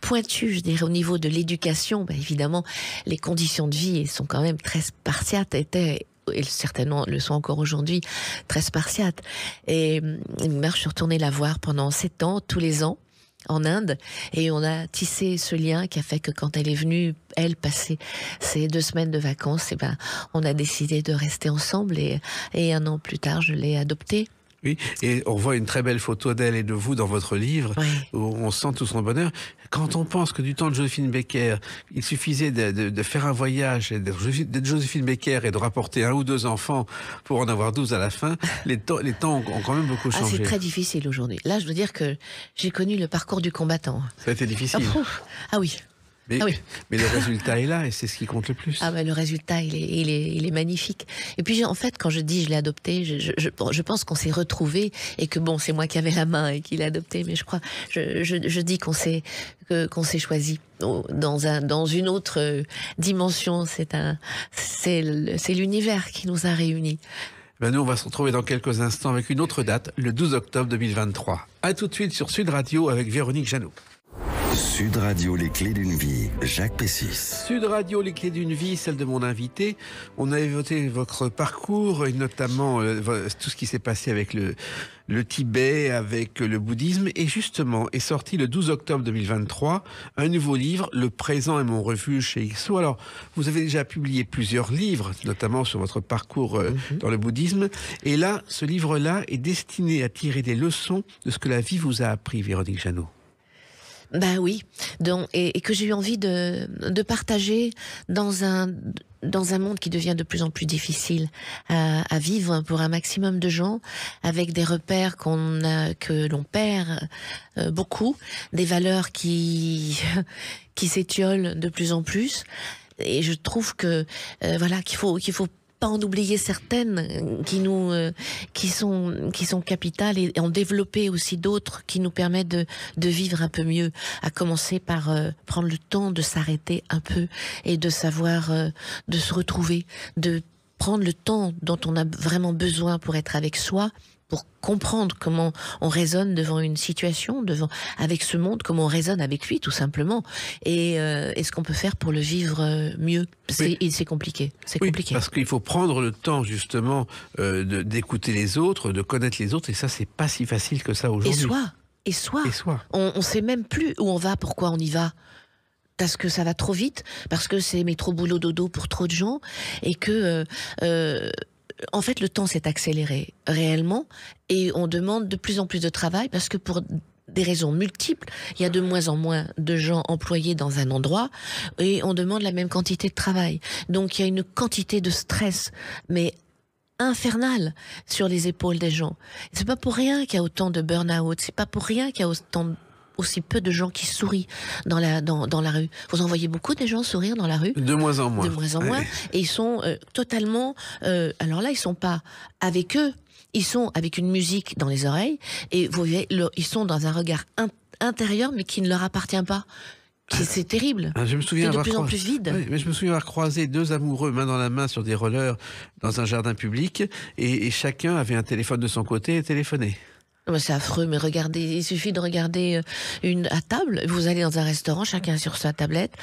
pointu, je dirais, au niveau de l'éducation, évidemment, les conditions de vie sont quand même très spartiates, et certainement le sont encore aujourd'hui, très spartiates. Et je suis retournée la voir pendant 7 ans, tous les ans, en Inde, et on a tissé ce lien qui a fait que quand elle est venue, elle, passer ses 2 semaines de vacances, on a décidé de rester ensemble, et 1 an plus tard, je l'ai adoptée. Oui, et on voit une très belle photo d'elle et de vous dans votre livre, Oui. où on sent tout son bonheur. Quand on pense que du temps de Joséphine Baker, il suffisait de faire un voyage, d'être Joséphine Baker et de rapporter 1 ou 2 enfants pour en avoir 12 à la fin, les temps ont quand même beaucoup changé. C'est très difficile aujourd'hui. Là, je veux dire que j'ai connu le parcours du combattant. Ça a été difficile. Ah oui. Mais, Ah oui. mais le résultat est là et c'est ce qui compte le plus. Ah ben le résultat, il est magnifique. Et puis en fait, quand je dis je l'ai adopté, je pense qu'on s'est retrouvés et que bon, c'est moi qui avais la main et qui l'ai adopté, mais je dis qu'on s'est choisi dans une autre dimension. C'est l'univers qui nous a réunis. Ben nous, on va se retrouver dans quelques instants avec une autre date, le 12 octobre 2023. À tout de suite sur Sud Radio avec Véronique Jeannot. Sud Radio, les clés d'une vie, Jacques Pessis. Sud Radio, les clés d'une vie, celle de mon invité. On a évoqué votre parcours et notamment tout ce qui s'est passé avec le Tibet, avec le bouddhisme. Et justement, est sorti le 12 octobre 2023 un nouveau livre, Le présent est mon refuge chez XO. Alors, vous avez déjà publié plusieurs livres, notamment sur votre parcours dans le bouddhisme. Et là, ce livre-là est destiné à tirer des leçons de ce que la vie vous a appris, Véronique Jeannot. Ben oui, et que j'ai eu envie de partager dans un monde qui devient de plus en plus difficile à vivre pour un maximum de gens, avec des repères que l'on perd beaucoup, des valeurs qui s'étiolent de plus en plus. Et je trouve que qu'il faut pas en oublier certaines qui sont capitales et en développer aussi d'autres qui nous permettent de vivre un peu mieux, à commencer par prendre le temps de s'arrêter un peu et de savoir de se retrouver, de prendre le temps dont on a vraiment besoin pour être avec soi, pour comprendre comment on raisonne devant une situation, avec ce monde, comment on raisonne avec lui, tout simplement, et ce qu'on peut faire pour le vivre mieux. C'est compliqué. C'est compliqué. Parce qu'il faut prendre le temps, justement, d'écouter les autres, de connaître les autres, et ça, c'est pas si facile que ça aujourd'hui. Et soi. soi. On sait même plus où on va, pourquoi on y va. Parce que ça va trop vite, parce que c'est métro boulot dodo pour trop de gens, et que en fait le temps s'est accéléré réellement, et on demande de plus en plus de travail parce que pour des raisons multiples, il y a de moins en moins de gens employés dans un endroit et on demande la même quantité de travail. Donc il y a une quantité de stress, mais infernale sur les épaules des gens. C'est pas pour rien qu'il y a autant de burn-out, c'est pas pour rien qu'il y a aussi peu de gens qui sourient dans la rue. Vous en voyez beaucoup des gens sourire dans la rue ? De moins en moins. De moins en moins. Et ils sont totalement... alors là, ils sont pas avec eux, ils sont avec une musique dans les oreilles, et vous voyez, ils sont dans un regard intérieur, mais qui ne leur appartient pas. C'est terrible. Je me souviens c'est de plus en plus vide. Oui, mais je me souviens avoir croisé 2 amoureux main dans la main sur des rollers dans un jardin public, et chacun avait un téléphone de son côté et téléphonait. C'est affreux, mais regardez, il suffit de regarder à table. Vous allez dans un restaurant, chacun sur sa tablette,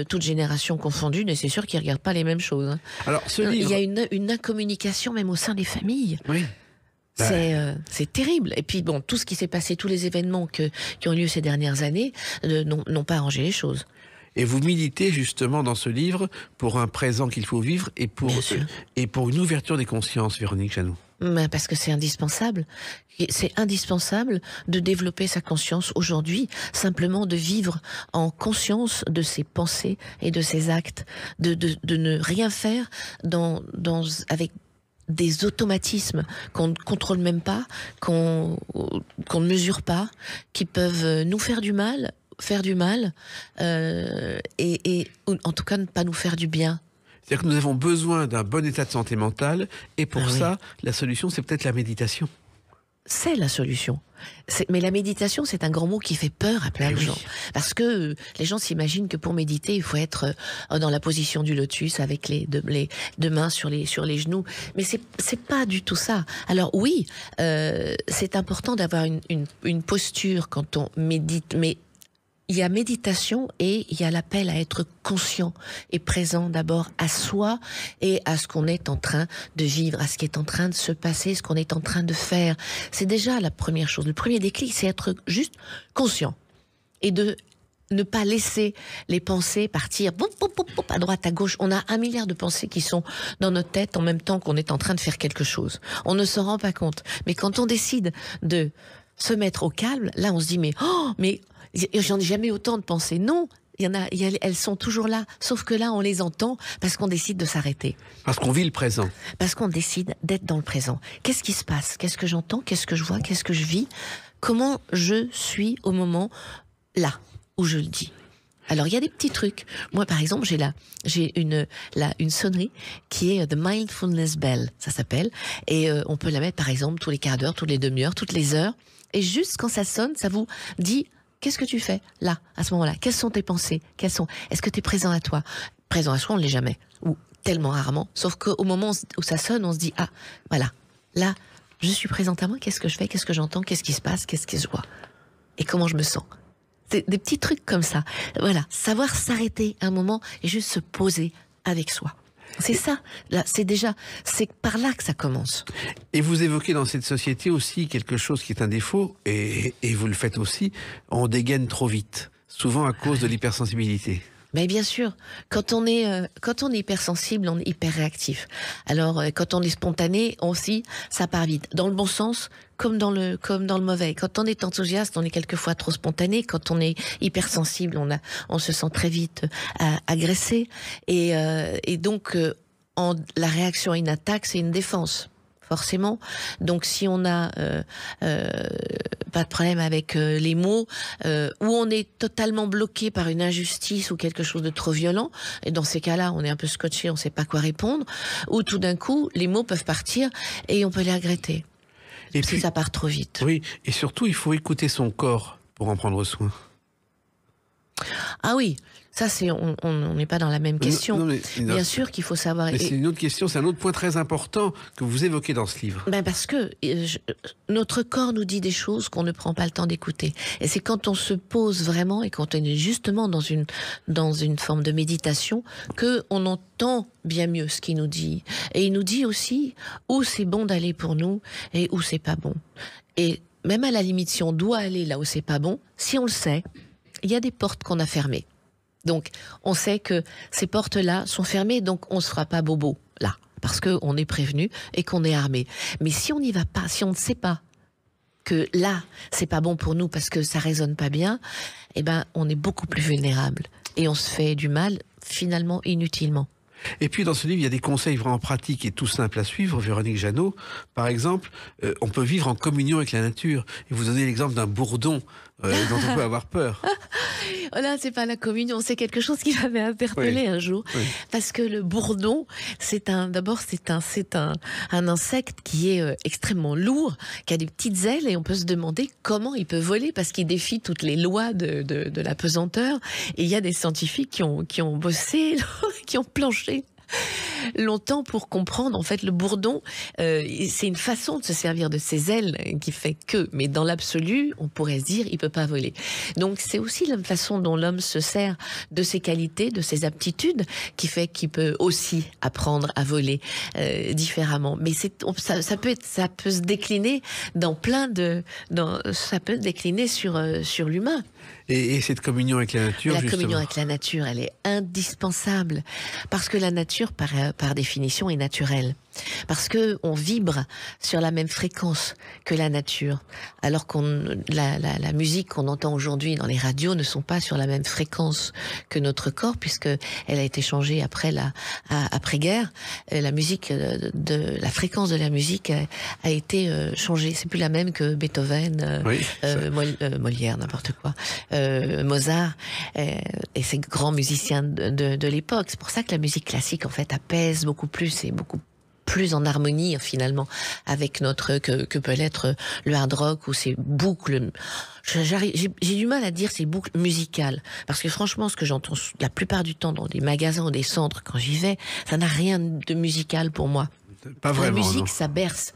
toute génération confondue, et c'est sûr qu'ils ne regardent pas les mêmes choses. Hein. Alors, ce livre... Il y a une incommunication même au sein des familles. Oui. C'est terrible. Et puis bon, tout ce qui s'est passé, tous les événements qui ont lieu ces dernières années n'ont pas arrangé les choses. Et vous militez justement dans ce livre pour un présent qu'il faut vivre et pour une ouverture des consciences, Véronique Jeannot. Parce que c'est indispensable. C'est indispensable de développer sa conscience aujourd'hui, simplement de vivre en conscience de ses pensées et de ses actes, de ne rien faire avec des automatismes qu'on ne contrôle même pas, qu'on ne mesure pas, qui peuvent nous faire du mal, et en tout cas ne pas nous faire du bien. C'est-à-dire que nous avons besoin d'un bon état de santé mentale, et pour ça, la solution, c'est peut-être la méditation. C'est la solution. Mais la méditation, c'est un grand mot qui fait peur à plein de gens. Parce que les gens s'imaginent que pour méditer, il faut être dans la position du lotus avec les deux mains sur les genoux. Mais c'est pas du tout ça. Alors oui, c'est important d'avoir une posture quand on médite, mais il y a méditation et il y a l'appel à être conscient et présent d'abord à soi et à ce qu'on est en train de vivre, à ce qui est en train de se passer, ce qu'on est en train de faire. C'est déjà la première chose. Le premier déclic, c'est être juste conscient et de ne pas laisser les pensées partir à droite, à gauche. On a 1 milliard de pensées qui sont dans notre tête en même temps qu'on est en train de faire quelque chose. On ne s'en rend pas compte. Mais quand on décide de se mettre au calme, là on se dit mais j'en ai jamais autant de pensées. Non, elles sont toujours là. Sauf que là on les entend parce qu'on décide de s'arrêter. Parce qu'on vit le présent. Parce qu'on décide d'être dans le présent. Qu'est-ce qui se passe? Qu'est-ce que j'entends? Qu'est-ce que je vois? Qu'est-ce que je vis? Comment je suis au moment là où je le dis. Alors, il y a des petits trucs. Moi, par exemple, j'ai une sonnerie qui est The Mindfulness Bell, ça s'appelle. Et on peut la mettre, par exemple, tous les quarts d'heure, toutes les demi-heures, toutes les heures. Et juste quand ça sonne, ça vous dit, qu'est-ce que tu fais là, à ce moment-là? Quelles sont tes pensées? Est-ce que tu es présent à toi? Présent à soi, on ne l'est jamais. Ou tellement rarement. Sauf qu'au moment où ça sonne, on se dit, ah, voilà, là, je suis présente à moi. Qu'est-ce que je fais? Qu'est-ce que j'entends? Qu'est-ce qui se passe? Qu'est-ce que je vois? Et comment je me sens? C'est des petits trucs comme ça. Voilà, savoir s'arrêter un moment et juste se poser avec soi. C'est ça, là, c'est par là que ça commence. Et vous évoquez dans cette société aussi quelque chose qui est un défaut, et vous le faites aussi, on dégaine trop vite, souvent à cause de l'hypersensibilité. Mais bien sûr, quand on est hypersensible, on est hyper réactif. Alors quand on est spontané aussi, ça part vite. Dans le bon sens, comme dans le mauvais. Quand on est enthousiaste, on est quelquefois trop spontané. Quand on est hypersensible, on se sent très vite agressé. Et donc la réaction à une attaque, c'est une défense. Forcément. Donc si on n'a pas de problème avec les mots, ou on est totalement bloqué par une injustice ou quelque chose de trop violent, et dans ces cas-là, on est un peu scotché, on ne sait pas quoi répondre, ou tout d'un coup, les mots peuvent partir et on peut les regretter. Et puis ça part trop vite. Oui, et surtout, il faut écouter son corps pour en prendre soin. Ah oui, ça c'est on n'est pas dans la même question. Non, bien sûr qu'il faut savoir. Mais c'est une autre question, c'est un autre point très important que vous évoquez dans ce livre. Ben parce que notre corps nous dit des choses qu'on ne prend pas le temps d'écouter. Et c'est quand on se pose vraiment et quand on est justement dans une forme de méditation que on entend bien mieux ce qu'il nous dit. Et il nous dit aussi où c'est bon d'aller pour nous et où c'est pas bon. Et même à la limite, si on doit aller là où c'est pas bon, si on le sait, il y a des portes qu'on a fermées. Donc, on sait que ces portes-là sont fermées, donc on ne sera pas bobo, là. Parce qu'on est prévenu et qu'on est armé. Mais si on n'y va pas, si on ne sait pas que là, c'est pas bon pour nous parce que ça résonne pas bien, eh ben, on est beaucoup plus vulnérable. Et on se fait du mal, finalement, inutilement. Et puis dans ce livre, il y a des conseils vraiment pratiques et tout simples à suivre. Véronique Jeannot, par exemple, on peut vivre en communion avec la nature. Et vous donnez l'exemple d'un bourdon dont on peut avoir peur. Oh là, c'est pas la communion, c'est quelque chose qui m'avait interpellé un jour. Oui. Parce que le bourdon, c'est un insecte qui est extrêmement lourd, qui a des petites ailes et on peut se demander comment il peut voler parce qu'il défie toutes les lois de la pesanteur. Et il y a des scientifiques qui ont bossé, qui ont planché longtemps pour comprendre en fait le bourdon, c'est une façon de se servir de ses ailes qui fait que, mais dans l'absolu on pourrait se dire il peut pas voler. Donc c'est aussi la façon dont l'homme se sert de ses qualités, de ses aptitudes qui fait qu'il peut aussi apprendre à voler différemment. Mais ça peut se décliner ça peut se décliner sur l'humain. Et cette communion avec la nature, la communion avec la nature, elle est indispensable parce que la nature, par définition, est naturelle. Parce que on vibre sur la même fréquence que la nature, alors la musique qu'on entend aujourd'hui dans les radios ne sont pas sur la même fréquence que notre corps, puisque elle a été changée après-guerre. La fréquence de la musique a été changée. C'est plus la même que Beethoven, Molière, n'importe quoi, Mozart et ces grands musiciens de l'époque. C'est pour ça que la musique classique en fait apaise beaucoup plus et beaucoup plus en harmonie finalement avec que peut l'être le hard rock ou ces boucles. J'ai du mal à dire ces boucles musicales parce que franchement ce que j'entends la plupart du temps dans des magasins ou des centres quand j'y vais, ça n'a rien de musical pour moi. Pas vraiment. La musique non. ça berce.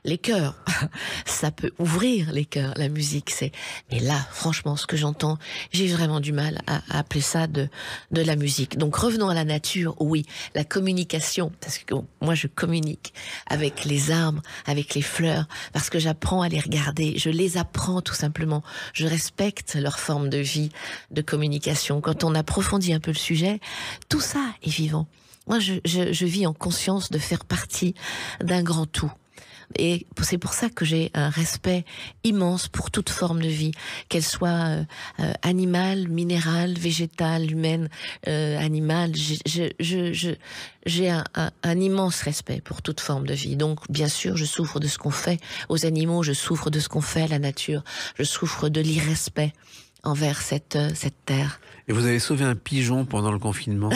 les cœurs. Ça peut ouvrir les cœurs, la musique. Mais là, franchement, ce que j'entends, j'ai vraiment du mal à appeler ça de la musique. Donc revenons à la nature. Oui, la communication, parce que moi je communique avec les arbres, avec les fleurs, parce que j'apprends à les regarder. Je les apprends tout simplement. Je respecte leur forme de vie, de communication. Quand on approfondit un peu le sujet, tout ça est vivant. Moi, je vis en conscience de faire partie d'un grand tout. Et c'est pour ça que j'ai un respect immense pour toute forme de vie, qu'elle soit animale, minérale, végétale, humaine, animale. J'ai un immense respect pour toute forme de vie. Donc, bien sûr, je souffre de ce qu'on fait aux animaux, je souffre de ce qu'on fait à la nature, je souffre de l'irrespect envers cette terre. Et vous avez sauvé un pigeon pendant le confinement?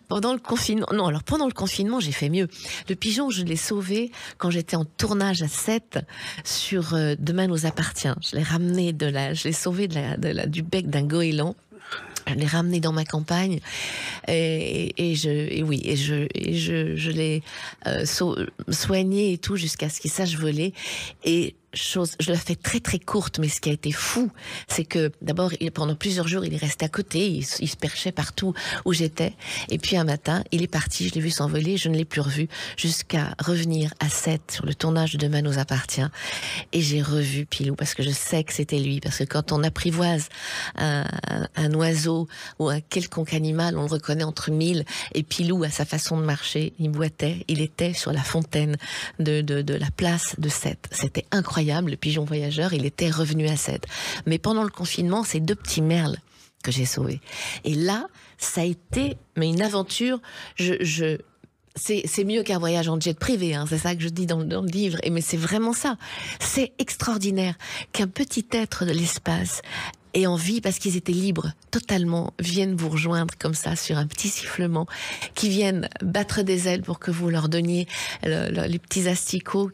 Pendant le confinement, non, alors pendant le confinement, j'ai fait mieux. Le pigeon, je l'ai sauvé quand j'étais en tournage à Sète sur Demain nous appartient. Je l'ai ramené je l'ai sauvé du bec d'un goéland. Je l'ai ramené dans ma campagne et je l'ai soigné et tout jusqu'à ce qu'il sache voler. Et je la fais très très courte, mais ce qui a été fou, c'est que d'abord pendant plusieurs jours il est resté à côté, il se perchait partout où j'étais, et puis un matin il est parti, je l'ai vu s'envoler, je ne l'ai plus revu jusqu'à revenir à Sète sur le tournage de Demain nous appartient, et j'ai revu Pilou parce que je sais que c'était lui, parce que quand on apprivoise un oiseau ou un quelconque animal, on le reconnaît entre mille, et Pilou, à sa façon de marcher, il boitait, il était sur la fontaine de la place de Sète. C'était incroyable, le pigeon voyageur, il était revenu à Sète. Mais pendant le confinement, c'est 2 petits merles que j'ai sauvés. Et là, ça a été une aventure, c'est mieux qu'un voyage en jet privé, hein, c'est ça que je dis dans le livre, mais c'est vraiment ça. C'est extraordinaire qu'un petit être de l'espace ait envie, parce qu'ils étaient libres totalement, viennent vous rejoindre comme ça sur un petit sifflement, qui viennent battre des ailes pour que vous leur donniez les petits asticots,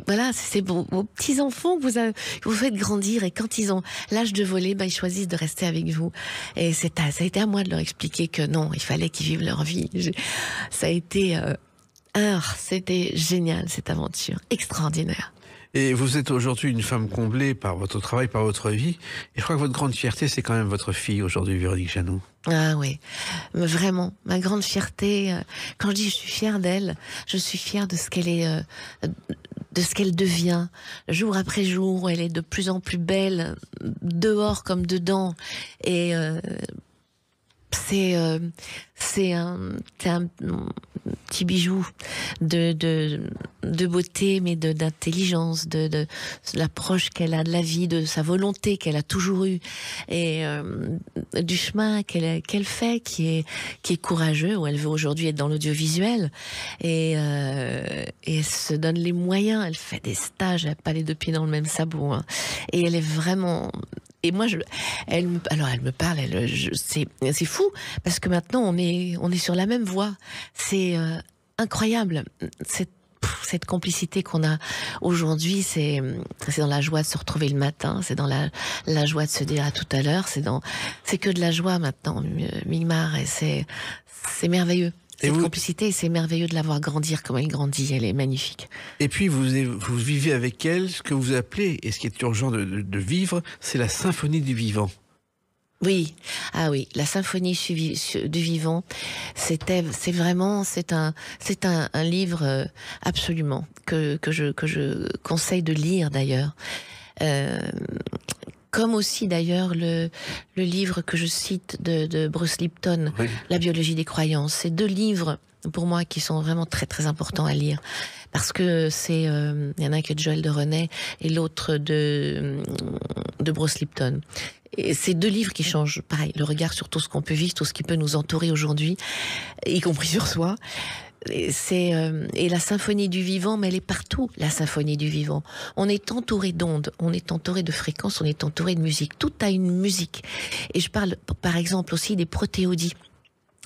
voilà, c'est vos petits enfants que vous faites grandir, et quand ils ont l'âge de voler, ils choisissent de rester avec vous. Et ça a été à moi de leur expliquer que non, il fallait qu'ils vivent leur vie. Ça a été c'était génial, cette aventure extraordinaire. Et vous êtes aujourd'hui une femme comblée par votre travail, par votre vie. Et je crois que votre grande fierté, c'est quand même votre fille aujourd'hui, Véronique Jeannot. Ah oui, vraiment, ma grande fierté. Quand je dis je suis fière d'elle, je suis fière de ce qu'elle est, de ce qu'elle devient. Jour après jour, elle est de plus en plus belle, dehors comme dedans. Et c'est un petit bijou de beauté, mais d'intelligence, de l'approche qu'elle a de la vie, de sa volonté qu'elle a toujours eue, et du chemin qu'elle fait, qui est courageux, où elle veut aujourd'hui être dans l'audiovisuel, et elle se donne les moyens, elle fait des stages, elle n'a pas les 2 pieds dans le même sabot, hein, et elle est vraiment... Et moi, elle me parle, c'est fou, parce que maintenant, on est sur la même voie. C'est incroyable, cette complicité qu'on a aujourd'hui. C'est dans la joie de se retrouver le matin, c'est dans la joie de se dire à tout à l'heure, c'est que de la joie maintenant, Migmar, et c'est merveilleux. Cette complicité, c'est merveilleux de la voir grandir comme elle grandit, elle est magnifique. Et puis vous vivez avec elle ce que vous appelez, et ce qui est urgent de vivre, c'est la symphonie du vivant. Oui, ah oui, la symphonie du vivant, c'est un livre absolument que je conseille de lire d'ailleurs. Comme aussi d'ailleurs le livre que je cite de Bruce Lipton, oui. La biologie des croyances. C'est 2 livres pour moi qui sont vraiment très très importants à lire, parce que il y en a un qui est de Joël de René et l'autre de Bruce Lipton. Et c'est 2 livres qui changent, pareil, le regard sur tout ce qu'on peut vivre, tout ce qui peut nous entourer aujourd'hui, y compris sur soi. Et la symphonie du vivant, mais elle est partout, la symphonie du vivant. On est entouré d'ondes, on est entouré de fréquences, on est entouré de musique. Tout a une musique. Et je parle, par exemple, aussi des protéodies.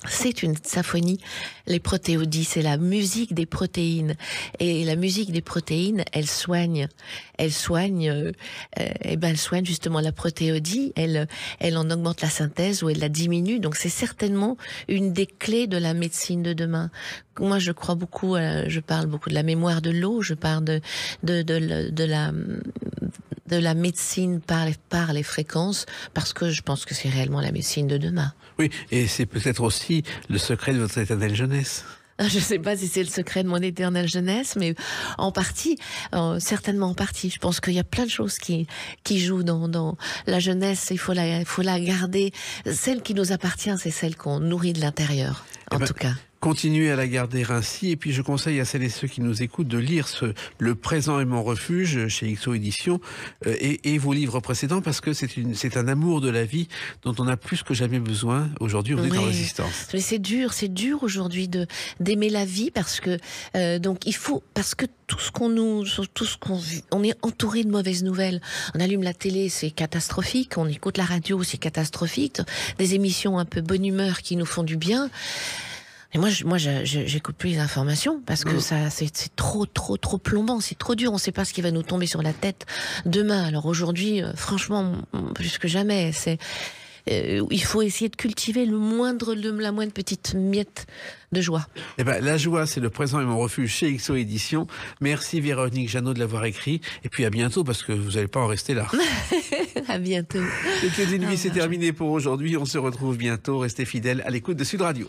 C'est une symphonie, les protéodies, c'est la musique des protéines. Et la musique des protéines, elle soigne justement la protéodie, elle en augmente la synthèse ou elle la diminue. Donc c'est certainement une des clés de la médecine de demain. Moi, je crois beaucoup, je parle beaucoup de la mémoire de l'eau, je parle de la médecine par les fréquences, parce que je pense que c'est réellement la médecine de demain. Oui, et c'est peut-être aussi le secret de votre éternelle jeunesse. Je ne sais pas si c'est le secret de mon éternelle jeunesse, mais en partie, certainement en partie. Je pense qu'il y a plein de choses qui jouent dans la jeunesse. Il faut la garder. Celle qui nous appartient, c'est celle qu'on nourrit de l'intérieur, en tout cas. Continuez à la garder ainsi, et puis je conseille à celles et ceux qui nous écoutent de lire Le présent est mon refuge chez XO Éditions et vos livres précédents, parce que c'est un amour de la vie dont on a plus que jamais besoin. Aujourd'hui, on est en résistance. Mais c'est dur aujourd'hui d'aimer la vie, parce que parce que on est entouré de mauvaises nouvelles. On allume la télé, c'est catastrophique. On écoute la radio, c'est catastrophique. Des émissions un peu bonne humeur qui nous font du bien. Et moi, j'écoute plus les informations parce que c'est trop plombant, c'est trop dur. On ne sait pas ce qui va nous tomber sur la tête demain. Alors aujourd'hui, franchement, plus que jamais, il faut essayer de cultiver la moindre petite miette de joie. Eh ben, la joie, c'est le présent et mon refuge chez XO Éditions. Merci Véronique Jeannot de l'avoir écrit. Et puis à bientôt, parce que vous n'allez pas en rester là. À bientôt. Les Clés d'une vie, c'est terminé pour aujourd'hui. On se retrouve bientôt. Restez fidèles à l'écoute de Sud Radio.